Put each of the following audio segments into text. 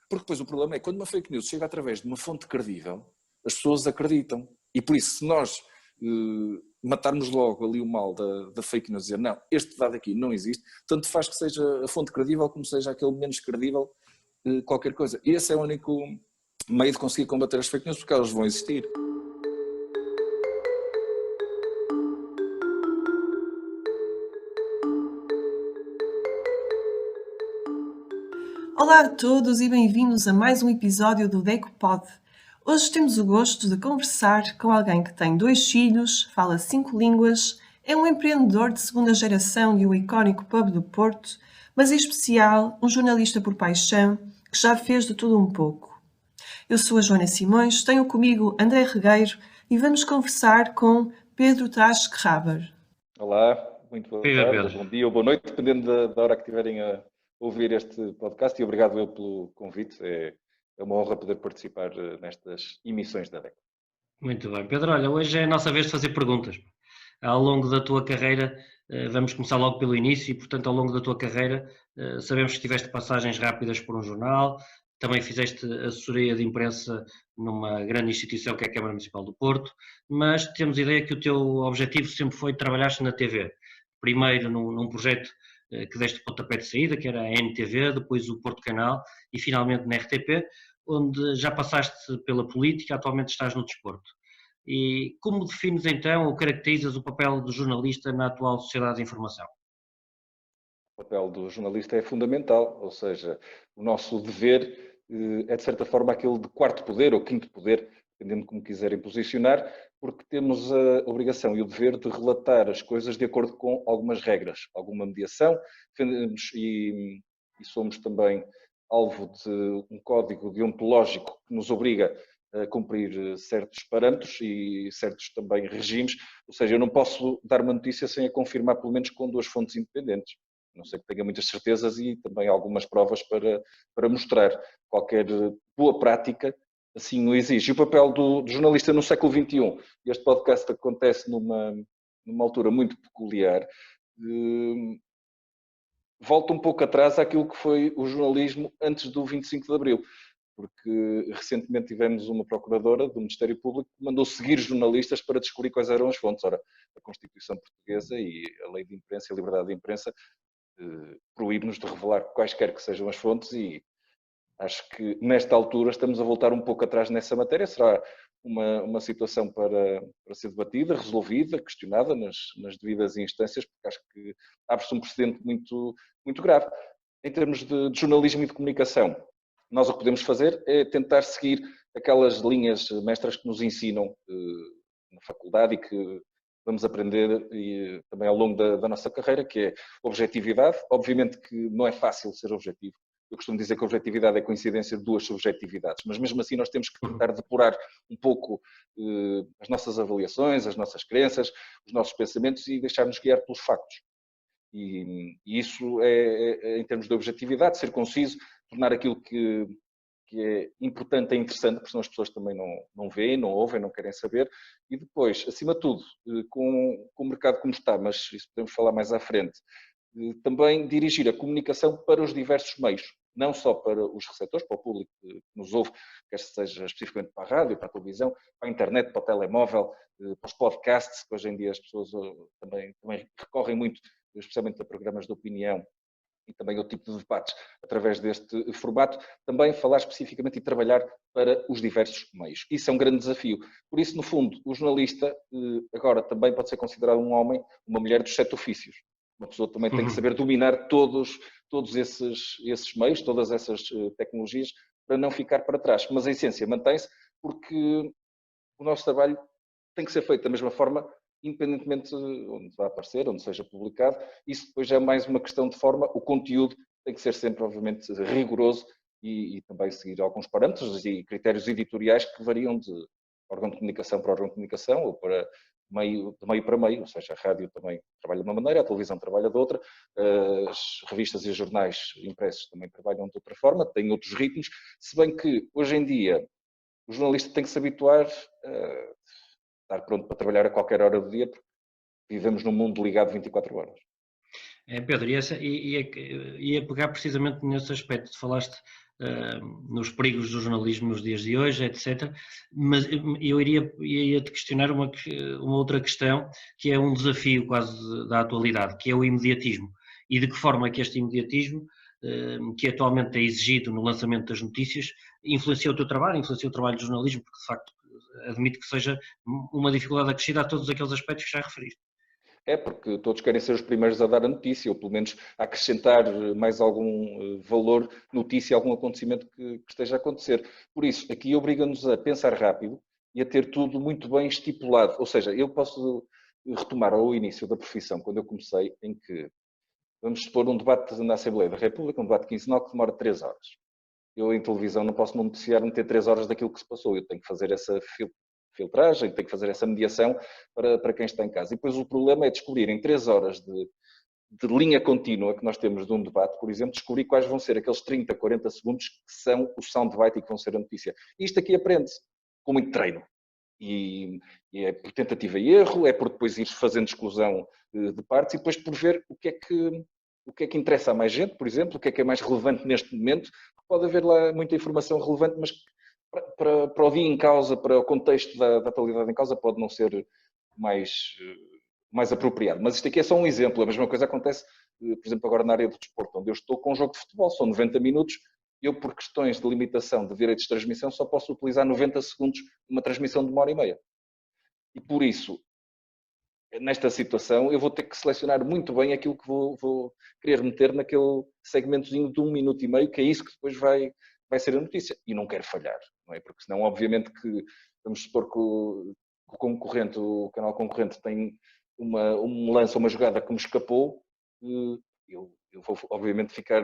Porque depois o problema é quando uma fake news chega através de uma fonte credível, as pessoas acreditam. E por isso, se nós matarmos logo ali o mal da fake news, dizer não, este dado aqui não existe, tanto faz que seja a fonte credível como seja aquele menos credível, qualquer coisa. E esse é o único meio de conseguir combater as fake news, porque elas vão existir. Olá a todos e bem-vindos a mais um episódio do DecoPod. Hoje temos o gosto de conversar com alguém que tem 2 filhos, fala 5 línguas, é um empreendedor de segunda geração e o icónico pub do Porto, mas em especial um jornalista por paixão que já fez de tudo um pouco. Eu sou a Joana Simões, tenho comigo André Regueiro e vamos conversar com Pedro Tasque-Raber. Olá, muito boa Viva, tarde, Pedro. bom dia ou boa noite, dependendo da hora que estiverem a ouvir este podcast, e obrigado eu pelo convite. É uma honra poder participar nestas emissões da DECO. Muito bem. Pedro, olha, hoje é a nossa vez de fazer perguntas. Ao longo da tua carreira, vamos começar logo pelo início, e portanto ao longo da tua carreira sabemos que tiveste passagens rápidas por um jornal, também fizeste assessoria de imprensa numa grande instituição que é a Câmara Municipal do Porto, mas temos ideia que o teu objetivo sempre foi trabalhar na TV. Primeiro num projeto que deste pontapé de saída, que era a NTV, depois o Porto Canal e finalmente na RTP, onde já passaste pela política, atualmente estás no desporto. E como defines então ou caracterizas o papel do jornalista na atual sociedade de informação? O papel do jornalista é fundamental, ou seja, o nosso dever é de certa forma aquele de quarto poder ou quinto poder, dependendo de como quiserem posicionar, porque temos a obrigação e o dever de relatar as coisas de acordo com algumas regras, alguma mediação, defendemos e somos também alvo de um código deontológico que nos obriga a cumprir certos parâmetros e certos também regimes, ou seja, eu não posso dar uma notícia sem a confirmar pelo menos com 2 fontes independentes. A não sei que tenha muitas certezas e também algumas provas para mostrar. Qualquer boa prática assim o exige. E o papel do jornalista no século XXI, este podcast acontece numa altura muito peculiar, volta um pouco atrás àquilo que foi o jornalismo antes do 25 de Abril, porque recentemente tivemos uma procuradora do Ministério Público que mandou seguir jornalistas para descobrir quais eram as fontes. Ora, a Constituição Portuguesa e a Lei de Imprensa e a Liberdade de Imprensa proíbe-nos de revelar quaisquer que sejam as fontes e acho que nesta altura estamos a voltar um pouco atrás nessa matéria. Será uma situação para ser debatida, resolvida, questionada nas devidas instâncias, porque acho que abre-se um precedente muito, muito grave. Em termos de jornalismo e de comunicação, nós o que podemos fazer é tentar seguir aquelas linhas mestras que nos ensinam na faculdade e que vamos aprender e, também ao longo da nossa carreira, que é objetividade. Obviamente que não é fácil ser objetivo. Eu costumo dizer que a objetividade é a coincidência de 2 subjetividades, mas mesmo assim nós temos que tentar depurar um pouco as nossas avaliações, as nossas crenças, os nossos pensamentos e deixar-nos guiar pelos factos. E isso é, em termos de objetividade, ser conciso, tornar aquilo que é importante é interessante, porque senão as pessoas também não veem, não ouvem, não querem saber. E depois, acima de tudo, com o mercado como está, mas isso podemos falar mais à frente, também dirigir a comunicação para os diversos meios, não só para os receptores, para o público que nos ouve, quer seja especificamente para a rádio, para a televisão, para a internet, para o telemóvel, para os podcasts, que hoje em dia as pessoas também recorrem muito, especialmente a programas de opinião e também outro tipo de debates através deste formato, também falar especificamente e trabalhar para os diversos meios. Isso é um grande desafio. Por isso, no fundo, o jornalista agora também pode ser considerado um homem, uma mulher dos 7 ofícios. Uma pessoa também tem que saber dominar todos esses meios, todas essas tecnologias, para não ficar para trás. Mas a essência mantém-se porque o nosso trabalho tem que ser feito da mesma forma, independentemente de onde vai aparecer, onde seja publicado. Isso depois é mais uma questão de forma. O conteúdo tem que ser sempre, obviamente, rigoroso e também seguir alguns parâmetros e critérios editoriais que variam de órgão de comunicação para órgão de comunicação ou para de meio para meio, ou seja, a rádio também trabalha de uma maneira, a televisão trabalha de outra, as revistas e os jornais impressos também trabalham de outra forma, têm outros ritmos, se bem que hoje em dia o jornalista tem que se habituar a estar pronto para trabalhar a qualquer hora do dia, porque vivemos num mundo ligado 24 horas. Pedro, ia pegar precisamente nesse aspecto. Falaste nos perigos do jornalismo nos dias de hoje, etc. Mas eu iria-te questionar uma outra questão, que é um desafio quase da atualidade, que é o imediatismo. E de que forma é que este imediatismo, que atualmente é exigido no lançamento das notícias, influencia o teu trabalho, influencia o trabalho do jornalismo, porque de facto admito que seja uma dificuldade acrescida a todos aqueles aspectos que já referiste. É porque todos querem ser os primeiros a dar a notícia, ou pelo menos a acrescentar mais algum valor, notícia, algum acontecimento que esteja a acontecer. Por isso, aqui obriga-nos a pensar rápido e a ter tudo muito bem estipulado. Ou seja, eu posso retomar ao início da profissão, quando eu comecei, em que, vamos supor, um debate na Assembleia da República, um debate quinzenal que demora 3 horas. Eu, em televisão, não posso não noticiar meter 3 horas daquilo que se passou. Eu tenho que fazer essa filtragem, tenho que fazer essa mediação para quem está em casa. E depois o problema é descobrir em 3 horas de linha contínua que nós temos de um debate, por exemplo, descobrir quais vão ser aqueles 30, 40 segundos que são o soundbite e que vão ser a notícia. E isto aqui aprende-se com muito treino. E é por tentativa e erro, é por depois ir fazendo exclusão de partes e depois por ver o que é que interessa a mais gente, por exemplo, o que é mais relevante neste momento. Pode haver lá muita informação relevante, mas para o dia em causa, para o contexto da atualidade em causa, pode não ser mais apropriado. Mas isto aqui é só um exemplo. A mesma coisa acontece, por exemplo, agora na área do desporto, onde eu estou com um jogo de futebol. São 90 minutos. Eu, por questões de limitação de direitos de transmissão, só posso utilizar 90 segundos numa transmissão de 1h30. E por isso, nesta situação, eu vou ter que selecionar muito bem aquilo que vou querer meter naquele segmentozinho de 1,5 minutos, que é isso que depois vai ser a notícia. E não quero falhar, não é? Porque senão, obviamente, que vamos supor que o canal concorrente tem um lance ou uma jogada que me escapou, eu vou, obviamente, ficar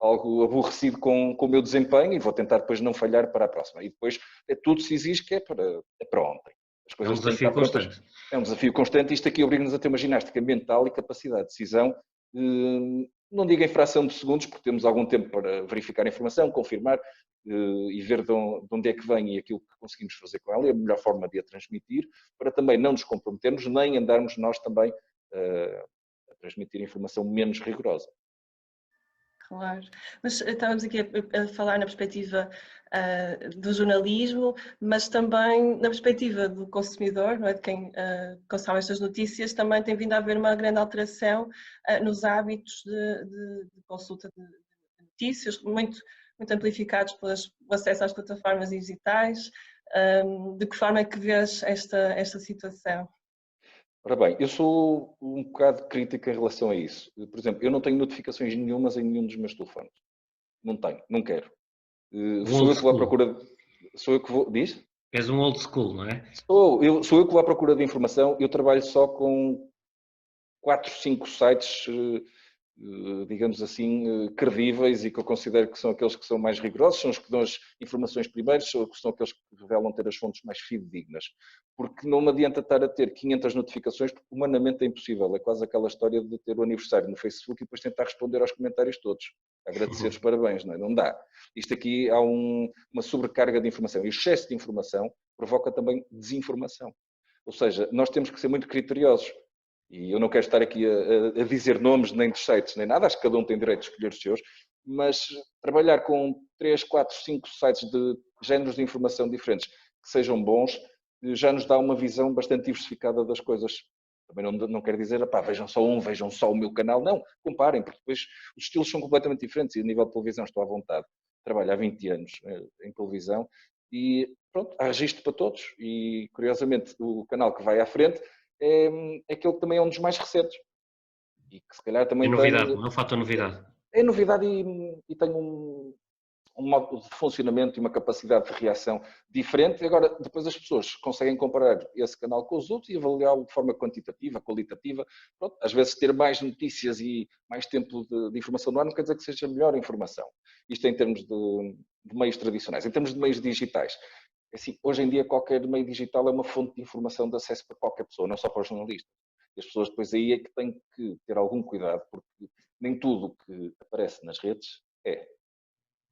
algo aborrecido com o meu desempenho e vou tentar depois não falhar para a próxima. E depois tudo se exige que é para ontem. As coisas É um desafio constante. É um desafio constante e isto aqui obriga-nos a ter uma ginástica mental e capacidade de decisão. Não digo em fração de segundos, porque temos algum tempo para verificar a informação, confirmar e ver de onde é que vem e aquilo que conseguimos fazer com ela e a melhor forma de a transmitir, para também não nos comprometermos, nem andarmos nós também a transmitir informação menos rigorosa. Claro, mas estávamos aqui a falar na perspectiva do jornalismo, mas também na perspectiva do consumidor, não é? De quem consome estas notícias, também tem vindo a haver uma grande alteração nos hábitos de consulta de notícias, muito amplificados pelo acesso às plataformas digitais. De que forma é que vês esta situação? Ora bem, eu sou um bocado crítico em relação a isso. Por exemplo, eu não tenho notificações nenhumas em nenhum dos meus telefones. Não tenho, não quero. Sou eu que vou à procura... Sou eu que vou... Diz? És um old school, não é? Sou eu que vou à procura de informação. Eu trabalho só com 4, 5 sites, digamos assim, credíveis e que eu considero que são aqueles que são mais rigorosos, são os que dão as informações primeiros, são aqueles que revelam ter as fontes mais fidedignas. Porque não me adianta estar a ter 500 notificações, porque humanamente é impossível. É quase aquela história de ter o aniversário no Facebook e depois tentar responder aos comentários todos. Agradecer os parabéns, não é? Não dá. Isto aqui há uma sobrecarga de informação. E o excesso de informação provoca também desinformação. Ou seja, nós temos que ser muito criteriosos. E eu não quero estar aqui a dizer nomes nem dos sites, nem nada. Acho que cada um tem direito de escolher os seus. Mas trabalhar com 3, 4, 5 sites de géneros de informação diferentes que sejam bons, já nos dá uma visão bastante diversificada das coisas. Também não quero dizer, vejam só vejam só o meu canal. Não, comparem, porque depois os estilos são completamente diferentes. E a nível de televisão estou à vontade. Trabalho há 20 anos em televisão e pronto, há registro para todos. E curiosamente o canal que vai à frente é aquele que também é um dos mais recentes. E que se calhar também é novidade, não falta novidade. É novidade e tem um modo de funcionamento e uma capacidade de reação diferente. Agora, depois as pessoas conseguem comparar esse canal com os outros e avaliá-lo de forma quantitativa, qualitativa. Pronto, às vezes ter mais notícias e mais tempo de informação no ar não quer dizer que seja melhor informação. Isto em termos de meios tradicionais. Em termos de meios digitais, assim, hoje em dia qualquer meio digital é uma fonte de informação de acesso para qualquer pessoa, não só para os jornalistas. E as pessoas depois aí é que têm que ter algum cuidado, porque nem tudo o que aparece nas redes é.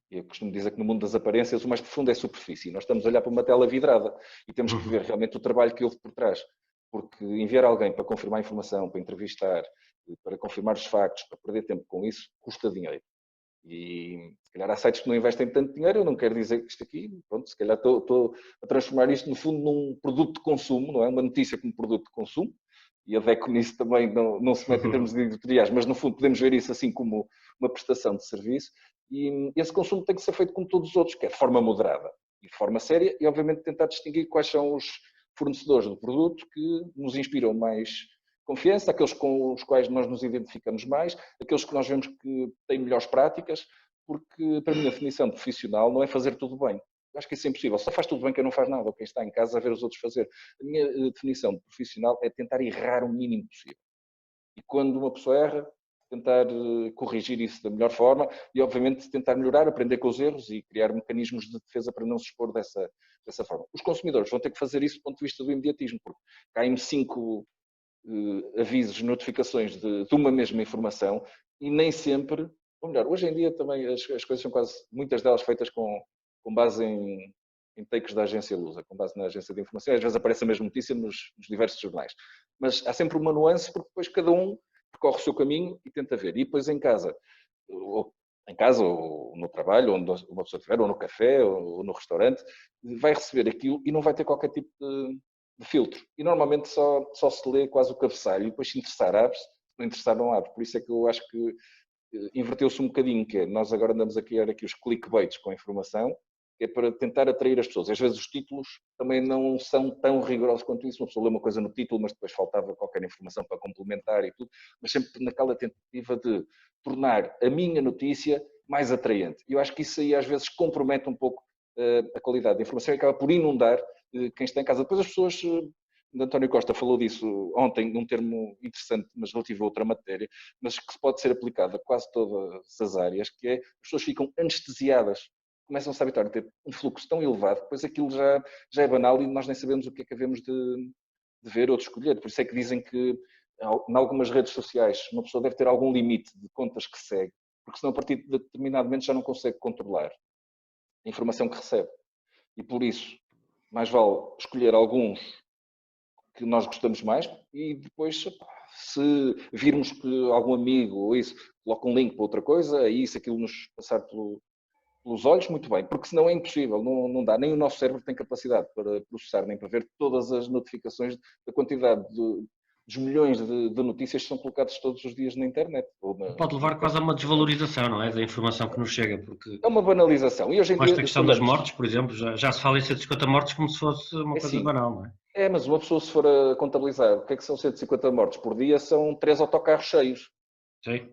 Eu costumo dizer que no mundo das aparências o mais profundo é a superfície. Nós estamos a olhar para uma tela vidrada e temos que ver realmente o trabalho que houve por trás. Porque enviar alguém para confirmar a informação, para entrevistar, para confirmar os factos, para perder tempo com isso, custa dinheiro. E se calhar há sites que não investem tanto dinheiro, eu não quero dizer que isto aqui, pronto, se calhar estou a transformar isto no fundo num produto de consumo, não é? Uma notícia como produto de consumo, e a DECO nisso também não se mete em termos de editoriais, mas no fundo podemos ver isso assim como uma prestação de serviço, e esse consumo tem que ser feito como todos os outros, que é de forma moderada e de forma séria, e obviamente tentar distinguir quais são os fornecedores do produto que nos inspiram mais confiança, aqueles com os quais nós nos identificamos mais, aqueles que nós vemos que têm melhores práticas, porque para mim a definição de profissional não é fazer tudo bem. Eu acho que isso é impossível. Só faz tudo bem quem não faz nada, ou quem está em casa a ver os outros fazer. A minha definição de profissional é tentar errar o mínimo possível. E quando uma pessoa erra, tentar corrigir isso da melhor forma e, obviamente, tentar melhorar, aprender com os erros e criar mecanismos de defesa para não se expor dessa forma. Os consumidores vão ter que fazer isso do ponto de vista do imediatismo, porque caem-me 5 avisos, notificações de uma mesma informação e nem sempre, ou melhor, hoje em dia também as coisas são quase, muitas delas feitas com base em takes da agência Lusa, com base na agência de informação, às vezes aparece a mesma notícia nos diversos jornais. Mas há sempre uma nuance, porque depois cada um percorre o seu caminho e tenta ver. E depois em casa ou no trabalho, onde uma pessoa estiver, ou no café, ou no restaurante, vai receber aquilo e não vai ter qualquer tipo de filtro. E normalmente só se lê quase o cabeçalho e depois se interessar abre-se, se não interessar não abre. Por isso é que eu acho que inverteu-se um bocadinho, que é, nós agora andamos a criar aqui os clickbaits com a informação, que é para tentar atrair as pessoas. Às vezes os títulos também não são tão rigorosos quanto isso. Uma pessoa lê uma coisa no título, mas depois faltava qualquer informação para complementar e tudo, mas sempre naquela tentativa de tornar a minha notícia mais atraente. E eu acho que isso aí às vezes compromete um pouco a qualidade da informação e acaba por inundar quem está em casa. Depois as pessoas, António Costa falou disso ontem, num termo interessante, mas relativo a outra matéria, mas que pode ser aplicado a quase todas as áreas, que é, as pessoas ficam anestesiadas, começam-se a habituar a ter um fluxo tão elevado, depois aquilo já é banal e nós nem sabemos o que é que havemos de ver ou de escolher. Por isso é que dizem que, em algumas redes sociais, uma pessoa deve ter algum limite de contas que segue, porque senão a partir de determinado momento já não consegue controlar a informação que recebe. E por isso, mais vale escolher alguns que nós gostamos mais e depois, se virmos que algum amigo ou isso coloca um link para outra coisa, aí se aquilo nos passar pelos olhos, muito bem, porque senão é impossível, não dá, nem o nosso cérebro tem capacidade para processar, nem para ver todas as notificações da quantidade dos milhões de notícias que são colocadas todos os dias na internet. Pode levar quase a uma desvalorização, não é? Da informação que nos chega, porque... É uma banalização. E hoje em com dia, esta questão das mortes, por exemplo, já se fala em 150 mortes como se fosse uma coisa assim, banal, não é? Mas uma pessoa, se for a contabilizar o que é que são 150 mortes por dia, são 3 autocarros cheios. Sim.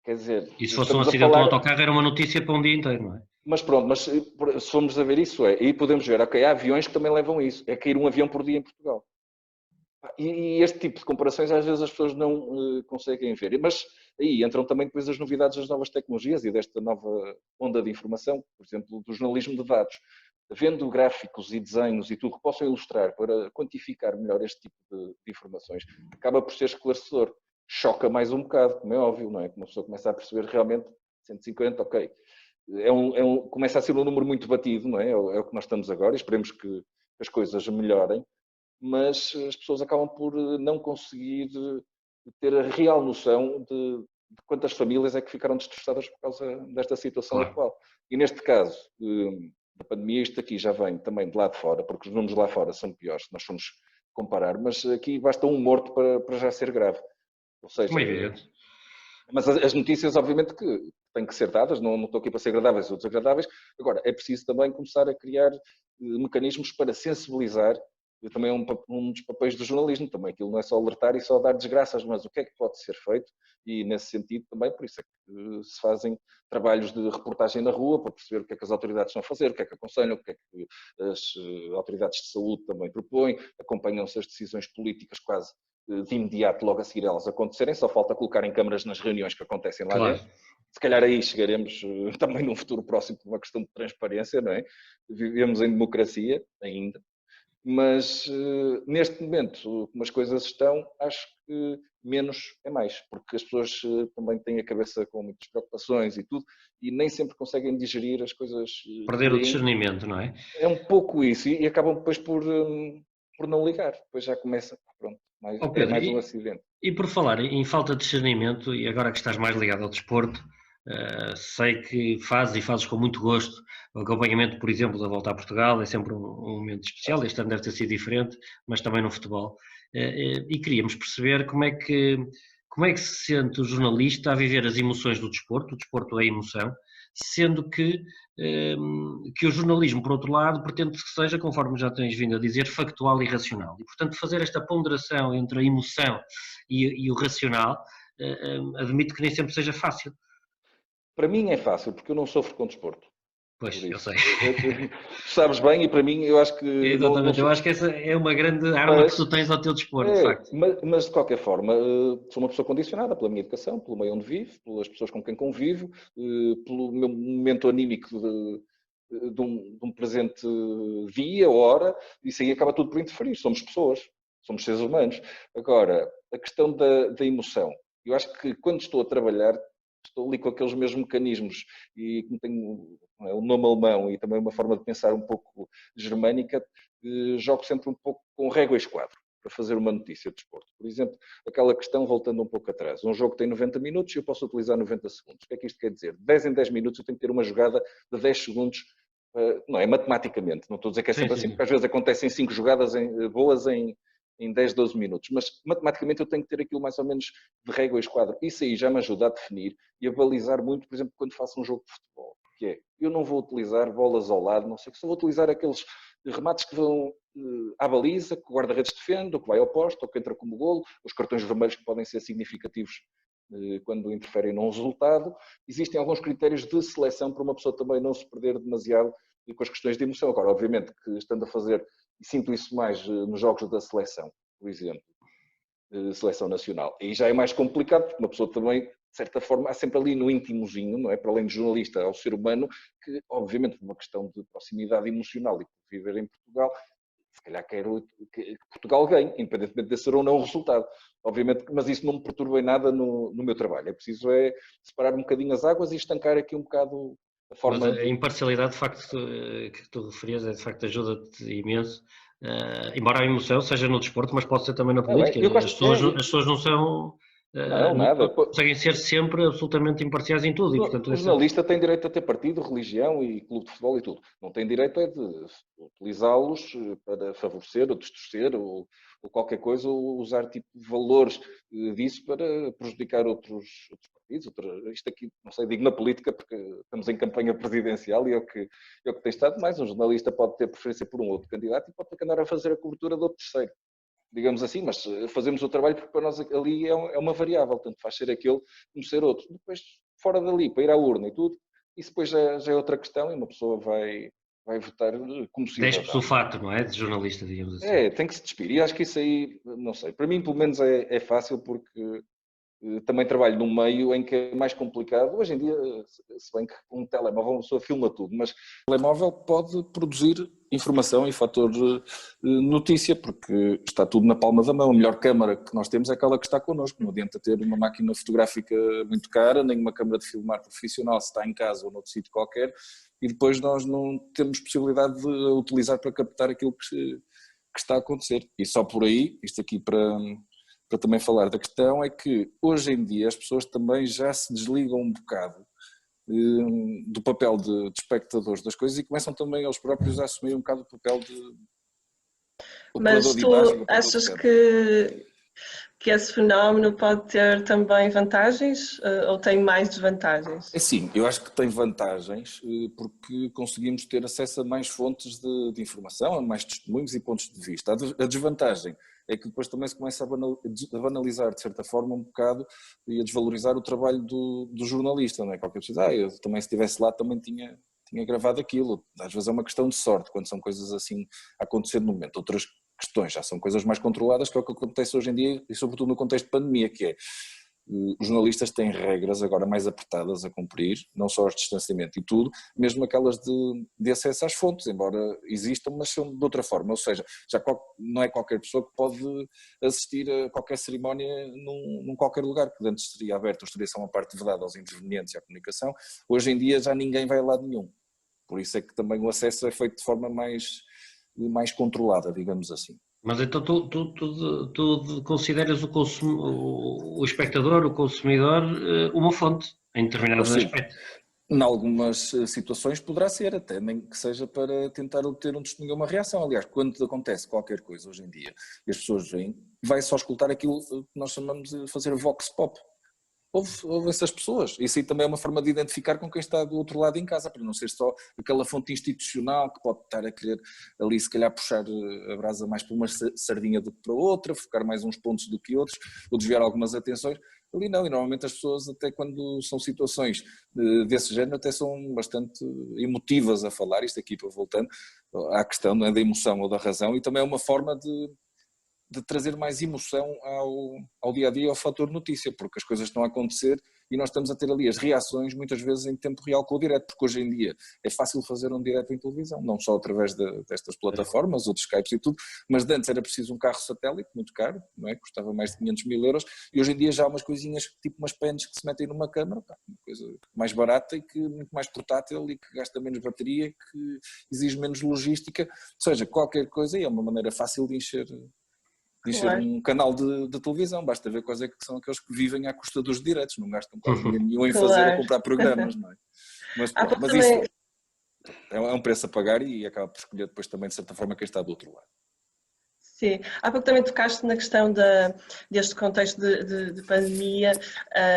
Quer dizer... E se fosse um acidente de um autocarro era uma notícia para um dia inteiro, não é? Mas pronto, mas se formos a ver isso, aí podemos ver, ok, há aviões que também levam isso. É cair um avião por dia em Portugal. E este tipo de comparações às vezes as pessoas não conseguem ver. Mas aí entram também depois as novidades das novas tecnologias e desta nova onda de informação, por exemplo, do jornalismo de dados. Vendo gráficos e desenhos e tudo que possam ilustrar para quantificar melhor este tipo de informações, acaba por ser esclarecedor. Choca mais um bocado, como é óbvio, não é? Que uma pessoa começa a perceber realmente 150, ok. Começa a ser um número muito batido, não é? É o que nós estamos agora e esperemos que as coisas melhorem, mas as pessoas acabam por não conseguir ter a real noção de quantas famílias é que ficaram destroçadas por causa desta situação atual. E neste caso da pandemia, isto aqui já vem também de lá de fora, porque os números lá fora são piores, se nós formos comparar, mas aqui basta um morto para já ser grave. Ou seja, mas as notícias, obviamente, que têm que ser dadas, não estou aqui para ser agradáveis ou desagradáveis. Agora, é preciso também começar a criar mecanismos para sensibilizar. Também um dos papéis do jornalismo, também aquilo não é só alertar e só dar desgraças, mas o que é que pode ser feito, e nesse sentido também, por isso é que se fazem trabalhos de reportagem na rua, para perceber o que é que as autoridades estão a fazer, o que é que aconselham, o que é que as autoridades de saúde também propõem, acompanham-se as decisões políticas quase de imediato, logo a seguir elas acontecerem, só falta colocarem câmaras nas reuniões que acontecem lá dentro. Se calhar aí chegaremos também num futuro próximo por uma questão de transparência, não é? Vivemos em democracia ainda. Mas neste momento, como as coisas estão, acho que menos é mais, porque as pessoas também têm a cabeça com muitas preocupações e tudo, e nem sempre conseguem digerir as coisas. Perder o discernimento, não é? É um pouco isso, e acabam depois por não ligar, depois já começa, pronto, Pedro, mais um acidente. E por falar em falta de discernimento, e agora que estás mais ligado ao desporto, Sei que fazes com muito gosto o acompanhamento, por exemplo, da Volta a Portugal, é sempre um momento especial, este ano deve ter sido diferente, mas também no futebol. E queríamos perceber como é que se sente o jornalista a viver as emoções do desporto, o desporto é emoção, sendo que o jornalismo, por outro lado, pretende que seja, conforme já tens vindo a dizer, factual e racional. E, portanto, fazer esta ponderação entre a emoção e o racional, admito que nem sempre seja fácil. Para mim é fácil, porque eu não sofro com desporto. Pois, eu sei. Sabes bem, e para mim eu acho que... Exatamente, eu acho que essa é uma grande arma que tu tens ao teu dispor, de facto. Mas de qualquer forma, sou uma pessoa condicionada pela minha educação, pelo meio onde vivo, pelas pessoas com quem convivo, pelo meu momento anímico de um presente dia, hora, isso aí acaba tudo por interferir. Somos pessoas, somos seres humanos. Agora, a questão da emoção. Eu acho que quando estou a trabalhar, estou ali com aqueles mesmos mecanismos e como tenho o nome alemão e também uma forma de pensar um pouco germânica, jogo sempre um pouco com régua e esquadro para fazer uma notícia de desporto. Por exemplo, aquela questão, voltando um pouco atrás, um jogo tem 90 minutos e eu posso utilizar 90 segundos. O que é que isto quer dizer? 10 em 10 minutos eu tenho que ter uma jogada de 10 segundos, não é matematicamente, não estou a dizer que é sempre assim, porque às vezes acontecem 5 jogadas boas em 10, 12 minutos, mas matematicamente eu tenho que ter aquilo mais ou menos de régua e esquadro. Isso aí já me ajuda a definir e a balizar muito, por exemplo, quando faço um jogo de futebol, que é, eu não vou utilizar bolas ao lado, não sei o que, só vou utilizar aqueles remates que vão à baliza, que o guarda-redes defende, ou que vai ao posto, ou que entra como golo, os cartões vermelhos que podem ser significativos quando interferem num resultado. Existem alguns critérios de seleção para uma pessoa também não se perder demasiado com as questões de emoção. Agora, obviamente, que estando a fazer, e sinto isso mais nos jogos da seleção, por exemplo, seleção nacional. Aí já é mais complicado, porque uma pessoa também, de certa forma, há sempre ali no íntimozinho, não é? Para além de jornalista, ao ser humano, que, obviamente, por uma questão de proximidade emocional e por viver em Portugal, se calhar quero que Portugal ganhe, independentemente de ser ou não o resultado. Obviamente, mas isso não me perturba em nada no meu trabalho. É preciso separar um bocadinho as águas e estancar aqui um bocado a forma... Mas a imparcialidade, de facto, que tu referias, de facto ajuda-te imenso. Embora a emoção seja no desporto, mas pode ser também na política. As pessoas não são... Não, nada. Conseguem ser sempre absolutamente imparciais em tudo. E, portanto, o jornalista tem direito a ter partido, religião e clube de futebol e tudo. Não tem direito de utilizá-los para favorecer ou distorcer ou qualquer coisa, ou usar tipo de valores disso para prejudicar outros partidos. Isto aqui, não sei, digo na política porque estamos em campanha presidencial e é o que tem estado mais. Um jornalista pode ter preferência por um outro candidato e pode ter que andar a fazer a cobertura do outro terceiro, digamos assim, mas fazemos o trabalho porque para nós ali é uma variável, tanto faz ser aquele como ser outro. Depois, fora dali, para ir à urna e tudo, isso depois já é outra questão e uma pessoa vai votar como cidadão. Despe-se o fato, não é? De jornalista, digamos assim. Tem que se despir. E acho que isso aí, não sei, para mim pelo menos é fácil porque também trabalho num meio em que é mais complicado. Hoje em dia, se bem que um telemóvel uma pessoa filma tudo, mas o telemóvel pode produzir informação e fator notícia, porque está tudo na palma da mão. A melhor câmara que nós temos é aquela que está connosco. Não adianta ter uma máquina fotográfica muito cara, nem uma câmara de filmar profissional se está em casa ou noutro sítio qualquer, e depois nós não temos possibilidade de utilizar para captar aquilo que está a acontecer. E só por aí, isto aqui para também falar da questão, é que hoje em dia as pessoas também já se desligam um bocado do papel de espectadores das coisas e começam também eles próprios a assumir um bocado o papel de... Mas tu achas que esse fenómeno pode ter também vantagens ou tem mais desvantagens? Sim, eu acho que tem vantagens porque conseguimos ter acesso a mais fontes de informação, a mais testemunhos e pontos de vista. A desvantagem é que depois também se começa a banalizar, de certa forma, um bocado e a desvalorizar o trabalho do jornalista, não é? Qualquer pessoa diz, eu também se estivesse lá também tinha gravado aquilo. Às vezes é uma questão de sorte, quando são coisas assim a acontecer no momento. Outras questões já são coisas mais controladas, que é o que acontece hoje em dia e sobretudo no contexto de pandemia, que é os jornalistas têm regras agora mais apertadas a cumprir, não só os distanciamento e tudo, mesmo aquelas de acesso às fontes, embora existam, mas são de outra forma, ou seja, já não é qualquer pessoa que pode assistir a qualquer cerimónia num qualquer lugar, que antes seria aberto, estaria só uma parte vedada aos intervenientes e à comunicação, hoje em dia já ninguém vai a lado nenhum, por isso é que também o acesso é feito de forma mais controlada, digamos assim. Mas então tu consideras o espectador, o consumidor, uma fonte em determinados Sim. aspectos? Em algumas situações poderá ser, até nem que seja para tentar obter um testemunho ou uma reação. Aliás, quando acontece qualquer coisa hoje em dia e as pessoas vêm, vai só escutar aquilo que nós chamamos de fazer vox pop. Houve essas pessoas. Isso aí também é uma forma de identificar com quem está do outro lado em casa, para não ser só aquela fonte institucional que pode estar a querer ali se calhar puxar a brasa mais para uma sardinha do que para outra, focar mais uns pontos do que outros, ou desviar algumas atenções. Ali não, e normalmente as pessoas até quando são situações desse género até são bastante emotivas a falar, isto aqui para voltando à questão, não é, da emoção ou da razão, e também é uma forma de trazer mais emoção ao dia a dia, ao fator notícia, porque as coisas estão a acontecer e nós estamos a ter ali as reações muitas vezes em tempo real com o direto, porque hoje em dia é fácil fazer um direto em televisão, não só através destas plataformas ou de Skypes e tudo, mas de antes era preciso um carro satélite muito caro, não é? Custava mais de 500 mil euros, e hoje em dia já há umas coisinhas tipo umas pens que se metem numa câmara, uma coisa mais barata e que muito mais portátil e que gasta menos bateria, que exige menos logística, ou seja, qualquer coisa, e é uma maneira fácil de encher Claro. um canal de televisão, basta ver quais é que são aqueles que vivem à custa dos diretos, não gastam quase dinheiro nenhum em fazer ou Claro. comprar programas, não é? Mas Há pronto, pouco mas também, isso é um preço a pagar e acaba por escolher depois também de certa forma quem está do outro lado. sim, há pouco também tocaste na questão deste contexto de pandemia,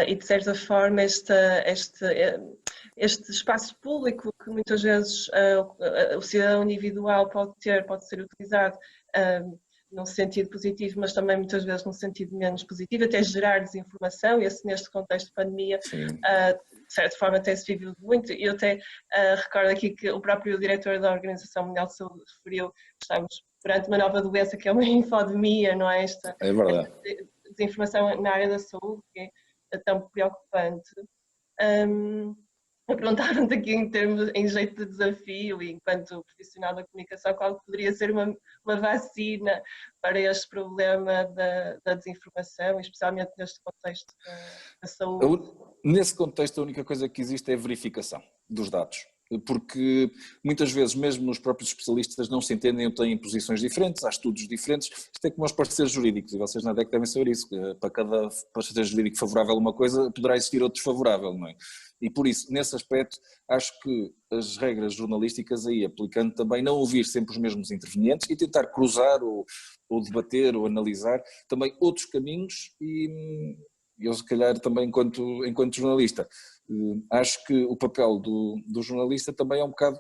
e de certa forma este espaço público que muitas vezes o cidadão individual pode ser utilizado num sentido positivo, mas também muitas vezes num sentido menos positivo, até gerar desinformação, e neste contexto de pandemia, de certa forma tem-se vivido muito. Eu até recordo aqui que o próprio diretor da Organização Mundial de Saúde referiu que estamos perante uma nova doença que é uma infodemia, não é? Esta desinformação na área da saúde que é tão preocupante. Perguntaram-te aqui em jeito de desafio e enquanto profissional da comunicação, qual poderia ser uma vacina para este problema da desinformação, especialmente neste contexto da saúde? Nesse contexto, a única coisa que existe é a verificação dos dados, porque muitas vezes mesmo os próprios especialistas não se entendem ou têm posições diferentes, há estudos diferentes, isto é como os parceiros jurídicos, e vocês na DEC devem saber isso, que para cada parceiro jurídico favorável a uma coisa, poderá existir outro desfavorável, não é? E por isso, nesse aspecto, acho que as regras jornalísticas aí, aplicando também não ouvir sempre os mesmos intervenientes e tentar cruzar ou debater ou analisar também outros caminhos e eu se calhar também enquanto jornalista, acho que o papel do jornalista também é um bocado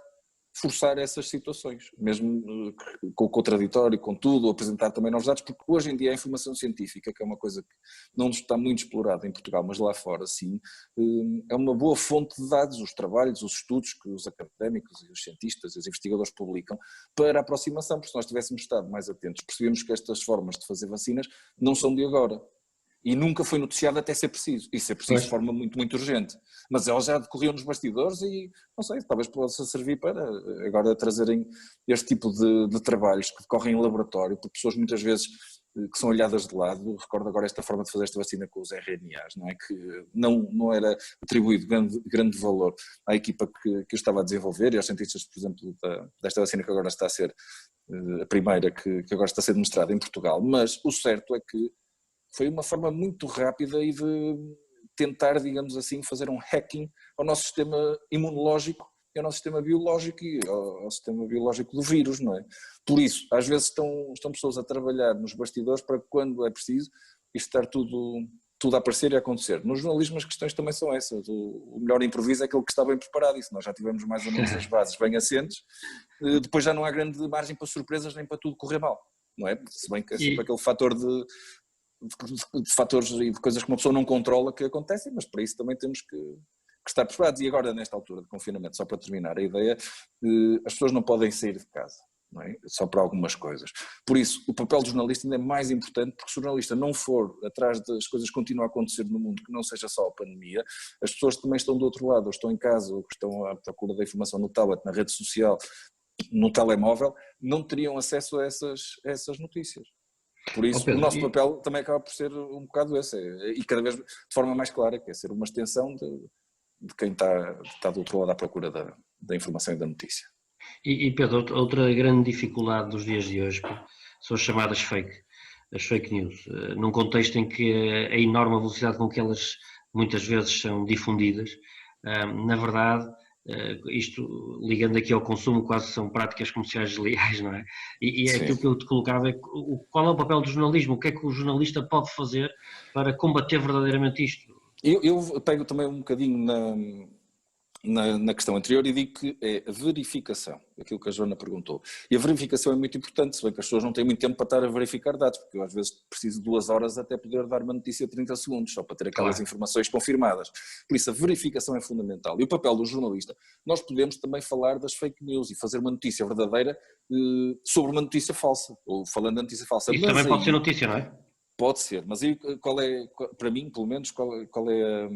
forçar essas situações, mesmo com o contraditório, com tudo, apresentar também novos dados, porque hoje em dia a informação científica, que é uma coisa que não está muito explorada em Portugal, mas lá fora sim, é uma boa fonte de dados, os trabalhos, os estudos que os académicos e os cientistas e os investigadores publicam para a aproximação, porque se nós tivéssemos estado mais atentos, percebemos que estas formas de fazer vacinas não são de agora. E nunca foi noticiado até ser preciso, e ser preciso de forma muito, muito urgente. Mas elas já decorriam nos bastidores e, não sei, talvez possa servir para agora trazerem este tipo de trabalhos que decorrem em laboratório, por pessoas muitas vezes que são olhadas de lado. Recordo agora esta forma de fazer esta vacina com os RNAs, não é? Que não era atribuído grande valor à equipa que eu estava a desenvolver e aos cientistas, por exemplo, desta vacina que agora está a ser a primeira que agora está a ser demonstrada em Portugal. Mas o certo é que foi uma forma muito rápida e de tentar, digamos assim, fazer um hacking ao nosso sistema imunológico e ao nosso sistema biológico e ao sistema biológico do vírus, não é? Por isso, às vezes estão pessoas a trabalhar nos bastidores para quando é preciso estar tudo a aparecer e a acontecer. No jornalismo as questões também são essas, o melhor improviso é aquele que está bem preparado, e se nós já tivemos mais ou menos as bases bem assentes, depois já não há grande margem para surpresas nem para tudo correr mal, não é? Se bem que é sempre aquele fator de fatores e de coisas que uma pessoa não controla que acontecem, mas para isso também temos que estar preparados. E agora, nesta altura de confinamento, só para terminar a ideia, as pessoas não podem sair de casa, não é? Só para algumas coisas. Por isso, o papel do jornalista ainda é mais importante, porque se o jornalista não for atrás das coisas que continuam a acontecer no mundo, que não seja só a pandemia, as pessoas também estão do outro lado, ou estão em casa, ou estão à procura da informação no tablet, na rede social, no telemóvel, não teriam acesso a essas notícias. Por isso, Pedro, o nosso papel também acaba por ser um bocado esse, e cada vez de forma mais clara, que é ser uma extensão de quem está do outro lado à procura da informação e da notícia. E Pedro, outra grande dificuldade dos dias de hoje são as chamadas as fake news, num contexto em que a enorme velocidade com que elas muitas vezes são difundidas, na verdade, isto ligando aqui ao consumo, quase são práticas comerciais desleais, não é? E é aquilo que eu te colocava, qual é o papel do jornalismo? O que é que o jornalista pode fazer para combater verdadeiramente isto? Eu pego também um bocadinho na questão anterior e digo que é a verificação, aquilo que a Joana perguntou. E a verificação é muito importante, se bem que as pessoas não têm muito tempo para estar a verificar dados, porque eu às vezes preciso de 2 horas até poder dar uma notícia de 30 segundos, só para ter aquelas informações confirmadas. Por isso a verificação é fundamental. E o papel do jornalista, nós podemos também falar das fake news e fazer uma notícia verdadeira sobre uma notícia falsa, ou falando de notícia falsa. Isso também pode ser notícia, não é? Pode ser, mas aí para mim, pelo menos, qual é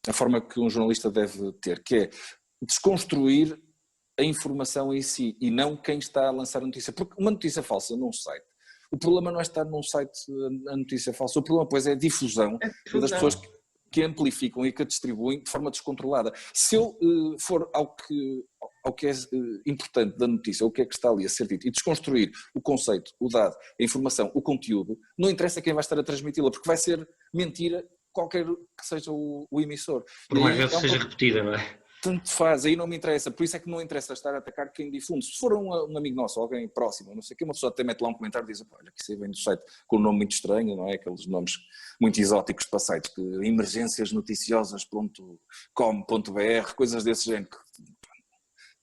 a forma que um jornalista deve ter, que é desconstruir a informação em si e não quem está a lançar a notícia. Porque uma notícia falsa num site, o problema não é estar num site a notícia falsa, o problema pois é a difusão das pessoas que amplificam e que a distribuem de forma descontrolada. Se eu for ao que é importante da notícia, o que é que está ali a ser dito, e desconstruir o conceito, o dado, a informação, o conteúdo, não interessa quem vai estar a transmiti-la, porque vai ser mentira qualquer que seja o emissor. Por mais vezes seja repetida, não é? Tanto faz, aí não me interessa, por isso é que não interessa estar a atacar quem difunde. Se for um amigo nosso, alguém próximo, não sei o que, uma pessoa até mete lá um comentário e diz, olha, que isso vem do site com um nome muito estranho, não é? Aqueles nomes muito exóticos para sites, que emergenciasnoticiosas.com.br, coisas desse género,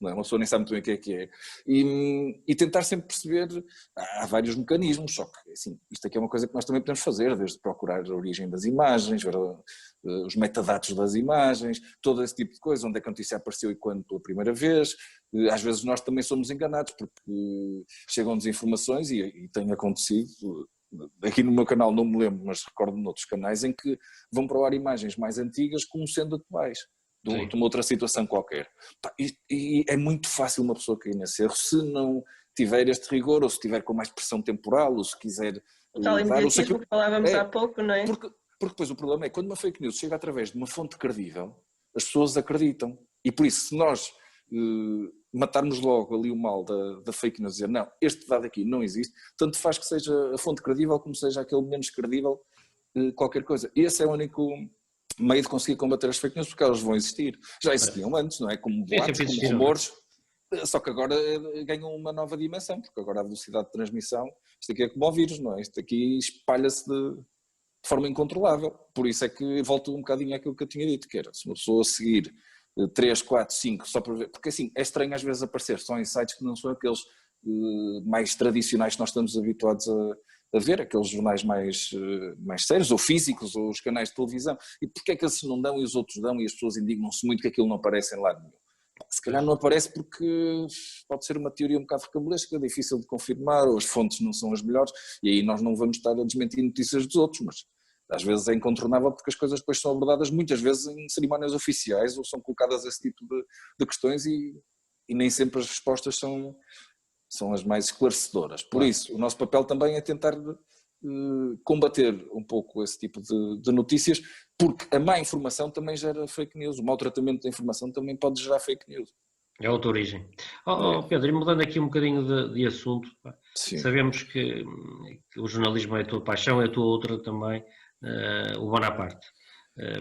não é? Uma pessoa nem sabe muito bem o que é. E tentar sempre perceber, há vários mecanismos, só que assim, isto aqui é uma coisa que nós também podemos fazer, desde procurar a origem das imagens, ver os metadados das imagens, todo esse tipo de coisa, onde é que a notícia apareceu e quando pela primeira vez. Às vezes nós também somos enganados, porque chegam-nos informações e tem acontecido. Aqui no meu canal não me lembro, mas recordo noutros canais em que vão para o ar imagens mais antigas como sendo atuais. De uma outra situação qualquer. E é muito fácil uma pessoa cair nesse erro se não tiver este rigor, ou se tiver com mais pressão temporal, ou se quiser... O tal imediatismo que falávamos há pouco, não é? Porque depois o problema é que quando uma fake news chega através de uma fonte credível, as pessoas acreditam. E por isso, se nós matarmos logo ali o mal da fake news, dizer não, este dado aqui não existe, tanto faz que seja a fonte credível como seja aquele menos credível, qualquer coisa. Esse é o único meio de conseguir combater as fake news, porque elas vão existir. Já existiam antes, não é? Como boatos, como rumores, só que agora ganham uma nova dimensão, porque agora a velocidade de transmissão, isto aqui é como o vírus, não é? Isto aqui espalha-se de forma incontrolável. Por isso é que volto um bocadinho àquilo que eu tinha dito, que era, se uma pessoa seguir 3, 4, 5, só para ver, porque assim, é estranho às vezes aparecer só em sites que não são aqueles mais tradicionais que nós estamos habituados a ver, aqueles jornais mais sérios, ou físicos, ou os canais de televisão. E porquê é que esses não dão e os outros dão e as pessoas indignam-se muito que aquilo não aparece em lado nenhum? Se calhar não aparece porque pode ser uma teoria um bocado recambulesca, difícil de confirmar, ou as fontes não são as melhores, e aí nós não vamos estar a desmentir notícias dos outros, mas às vezes é incontornável porque as coisas depois são abordadas muitas vezes em cerimónias oficiais, ou são colocadas esse tipo de questões e nem sempre as respostas são as mais esclarecedoras. Por isso, o nosso papel também é tentar combater um pouco esse tipo de notícias, porque a má informação também gera fake news, o mau tratamento da informação também pode gerar fake news. É outra origem. Pedro, e mudando aqui um bocadinho de assunto, sabemos que o jornalismo é a tua paixão, é a tua outra também, o Bonaparte.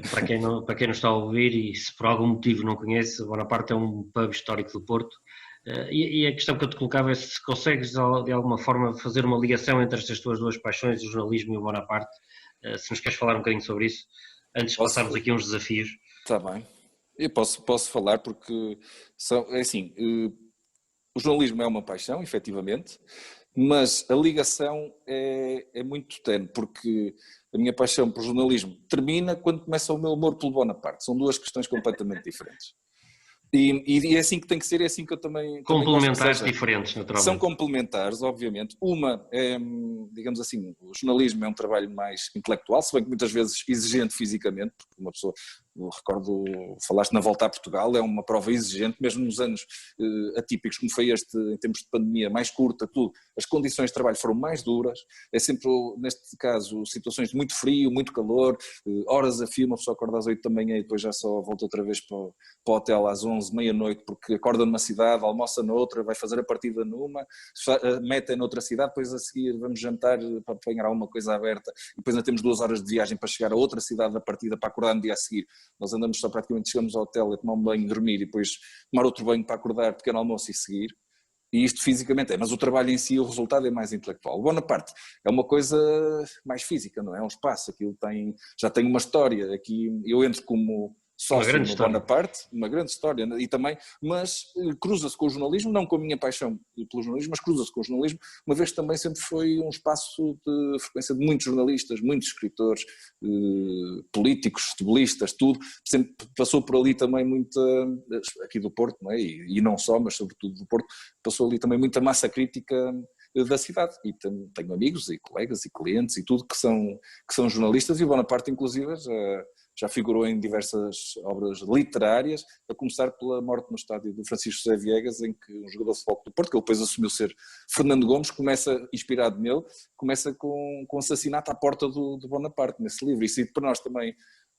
Para quem não está a ouvir e se por algum motivo não conhece, o Bonaparte é um pub histórico do Porto. E a questão que eu te colocava é se consegues de alguma forma fazer uma ligação entre estas tuas duas paixões, o jornalismo e o Bonaparte, se nos queres falar um bocadinho sobre isso, antes de passarmos aqui uns desafios. Está bem, eu posso falar porque é assim, o jornalismo é uma paixão, efetivamente, mas a ligação é muito tenue, porque a minha paixão por jornalismo termina quando começa o meu amor pelo Bonaparte, são duas questões completamente diferentes. E é assim que tem que ser, é assim que eu também... Complementares diferentes, naturalmente. São complementares, obviamente. Uma é, digamos assim, o jornalismo é um trabalho mais intelectual, se bem que muitas vezes exigente fisicamente, porque uma pessoa Eu recordo, falaste na volta a Portugal, é uma prova exigente, mesmo nos anos atípicos, como foi este, em termos de pandemia, mais curta, tudo, as condições de trabalho foram mais duras, é sempre, neste caso, situações de muito frio, muito calor, horas a fio, uma pessoa acorda às 8 da manhã e depois já só volta outra vez para o hotel às 11, meia-noite, porque acorda numa cidade, almoça noutra, vai fazer a partida numa, meta noutra cidade, depois a seguir vamos jantar para apanhar alguma coisa aberta, e depois ainda temos 2 horas de viagem para chegar a outra cidade da partida para acordar no dia a seguir. Nós andamos só praticamente, chegamos ao hotel a tomar um banho, dormir e depois tomar outro banho para acordar, pequeno almoço e seguir. E isto fisicamente mas o trabalho em si, o resultado é mais intelectual. O Bonaparte é uma coisa mais física, não é? É um espaço, aquilo já tem uma história. Aqui eu entro como sócio no Bonaparte, uma grande história, e também, mas cruza-se com o jornalismo, não com a minha paixão pelo jornalismo, mas cruza-se com o jornalismo, uma vez que também sempre foi um espaço de frequência de muitos jornalistas, muitos escritores, políticos, futebolistas, tudo, sempre passou por ali também muita, aqui do Porto, não é? E não só, mas sobretudo do Porto, passou ali também muita massa crítica da cidade, e tenho amigos e colegas e clientes e tudo que são jornalistas, e o Bonaparte inclusive já figurou em diversas obras literárias, a começar pela morte no estádio do Francisco José Viegas, em que um jogador de futebol do Porto, que ele depois assumiu ser Fernando Gomes, começa, inspirado nele, começa com assassinato à porta do Bonaparte, nesse livro. Isso para nós também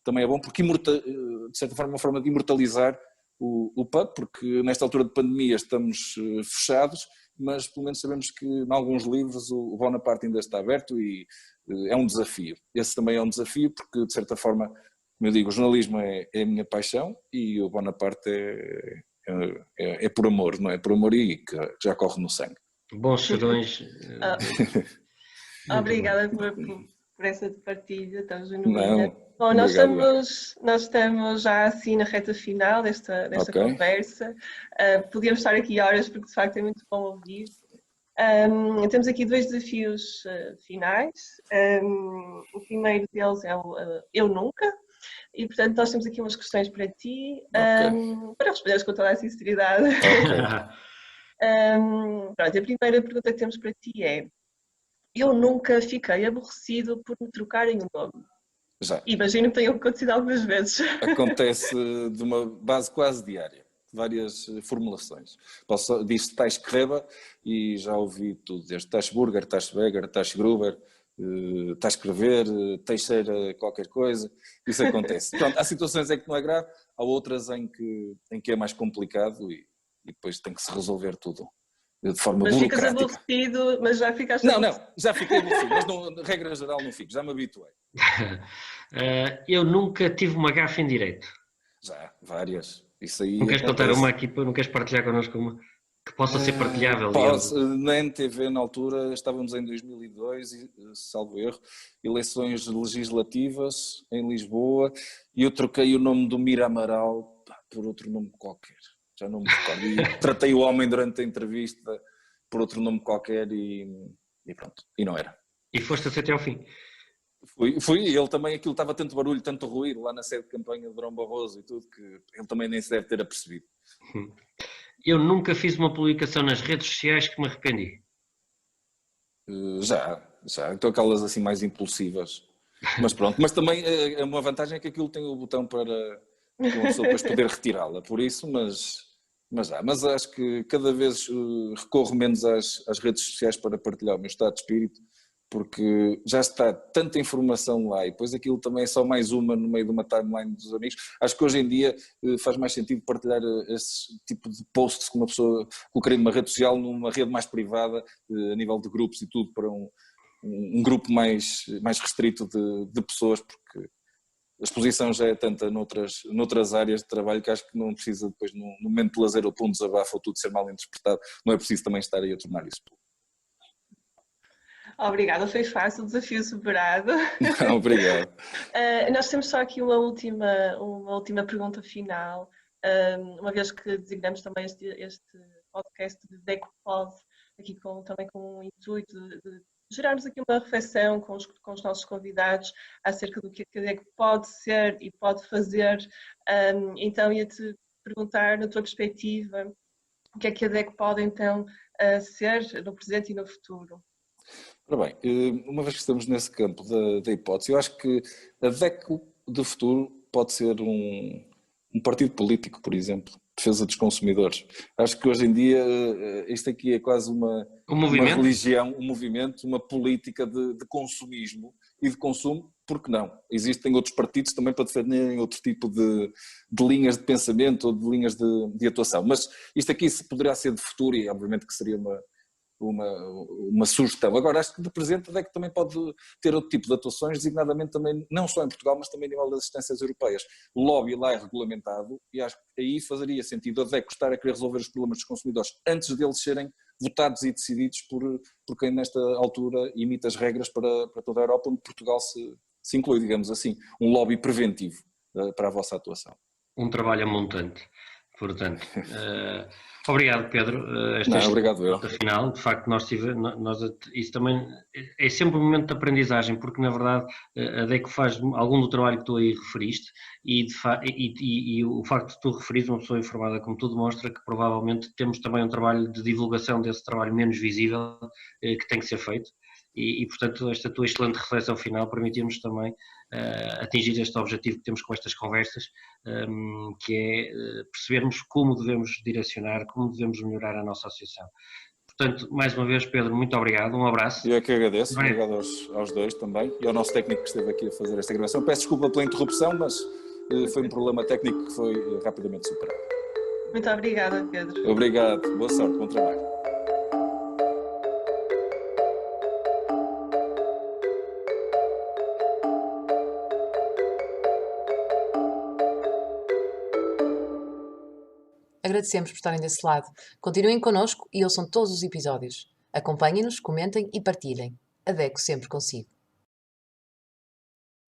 é bom, porque de certa forma é uma forma de imortalizar o pub, porque nesta altura de pandemia estamos fechados, mas pelo menos sabemos que em alguns livros o Bonaparte ainda está aberto e é um desafio. Esse também é um desafio, porque de certa forma, como eu digo, o jornalismo é a minha paixão e o Bonaparte é por amor, não é? Por amor e que já corre no sangue. Bons serões. Obrigada por essa partilha tão genuína. Bom, nós estamos já assim na reta final desta conversa. Podíamos estar aqui horas porque de facto é muito bom ouvir. Temos aqui 2 desafios finais. O primeiro deles é o Eu Nunca. E, portanto, nós temos aqui umas questões para ti, para responderes com toda a sinceridade. Pronto, a primeira pergunta que temos para ti é: eu nunca fiquei aborrecido por me trocarem o nome? Já. Imagino que tenha acontecido algumas vezes. Acontece de uma base quase diária, várias formulações. Diz-se Teichgräber e já ouvi tudo, desde Teichburger, Teichberger, Teichgruber, Teichgrever, Teixeira qualquer coisa, isso acontece. Pronto, há situações em que não é grave, há outras em que é mais complicado e depois tem que se resolver tudo de forma burocrática. Mas ficas aborrecido, mas já ficaste aborrecido? Não, já fiquei aborrecido, mas não, regra geral não fico, já me habituei. Eu nunca tive uma gafe em direito. Já, várias. Isso aí não queres contar uma aqui, não queres partilhar connosco uma que possa ser partilhável? Na NTV, na altura, estávamos em 2002, salvo erro, eleições legislativas em Lisboa, e eu troquei o nome do Mira Amaral por outro nome qualquer. Já não me recordo. E tratei o homem durante a entrevista por outro nome qualquer e pronto. E não era. E foste até ao fim? Fui. Ele também, aquilo estava tanto barulho, tanto ruído lá na sede de campanha de Durão Barroso e tudo, que ele também nem se deve ter apercebido. Eu nunca fiz uma publicação nas redes sociais que me arrependi. Já. Então aquelas assim mais impulsivas. Mas pronto. Mas também uma vantagem é que aquilo tem o botão para uma pessoa depois poder retirá-la. Por isso, mas acho que cada vez recorro menos às redes sociais para partilhar o meu estado de espírito, porque já está tanta informação lá e depois aquilo também é só mais uma no meio de uma timeline dos amigos. Acho que hoje em dia faz mais sentido partilhar esse tipo de posts que uma pessoa colocaria numa rede social, numa rede mais privada, a nível de grupos e tudo, para um grupo mais restrito de pessoas, porque a exposição já é tanta noutras áreas de trabalho que acho que não precisa depois, no momento de lazer ou de um desabafo ou tudo ser mal interpretado, não é preciso também estar aí a tornar isso público. Obrigada, foi fácil, desafio superado. Obrigado. Nós temos só aqui uma última pergunta final, uma vez que designamos também este podcast de DECOPOD, aqui também com o intuito de gerarmos aqui uma reflexão com os nossos convidados acerca do que a DECO pode ser e pode fazer. Então, ia-te perguntar, na tua perspectiva, o que é que a DECO pode então ser no presente e no futuro? Ora bem, uma vez que estamos nesse campo da hipótese, eu acho que a DECO do futuro pode ser um partido político, por exemplo, defesa dos consumidores. Acho que hoje em dia isto aqui é quase uma religião, um movimento, uma política de consumismo e de consumo, porque não? Existem outros partidos também para defenderem outro tipo de linhas de pensamento ou de linhas de atuação. Mas isto aqui poderá ser de futuro e obviamente que seria uma sugestão. Agora, acho que de presente a DECO também pode ter outro tipo de atuações, designadamente também, não só em Portugal, mas também a nível das instâncias europeias. O lobby lá é regulamentado e acho que aí fazeria sentido a DECO estar a querer resolver os problemas dos consumidores antes deles serem votados e decididos por quem nesta altura imita as regras para toda a Europa, onde Portugal se inclui, digamos assim, um lobby preventivo para a vossa atuação. Um trabalho montante. Portanto, obrigado, Pedro. Obrigado eu. Final, de facto, isso também é sempre um momento de aprendizagem, porque na verdade a DECO faz algum do trabalho que tu aí referiste e o facto de tu referires uma pessoa informada como tu demonstra que provavelmente temos também um trabalho de divulgação desse trabalho menos visível que tem que ser feito. E, portanto, esta tua excelente reflexão final permitiu-nos também atingir este objetivo que temos com estas conversas, que é percebermos como devemos direcionar, como devemos melhorar a nossa associação. Portanto, mais uma vez, Pedro, muito obrigado, um abraço. Eu é que agradeço, obrigado aos dois também e ao nosso técnico que esteve aqui a fazer esta gravação. Peço desculpa pela interrupção, mas foi um problema técnico que foi rapidamente superado. Muito obrigada, Pedro. Obrigado, boa sorte, bom trabalho. Agradecemos por estarem desse lado. Continuem connosco e ouçam todos os episódios. Acompanhem-nos, comentem e partilhem. A DECO sempre consigo.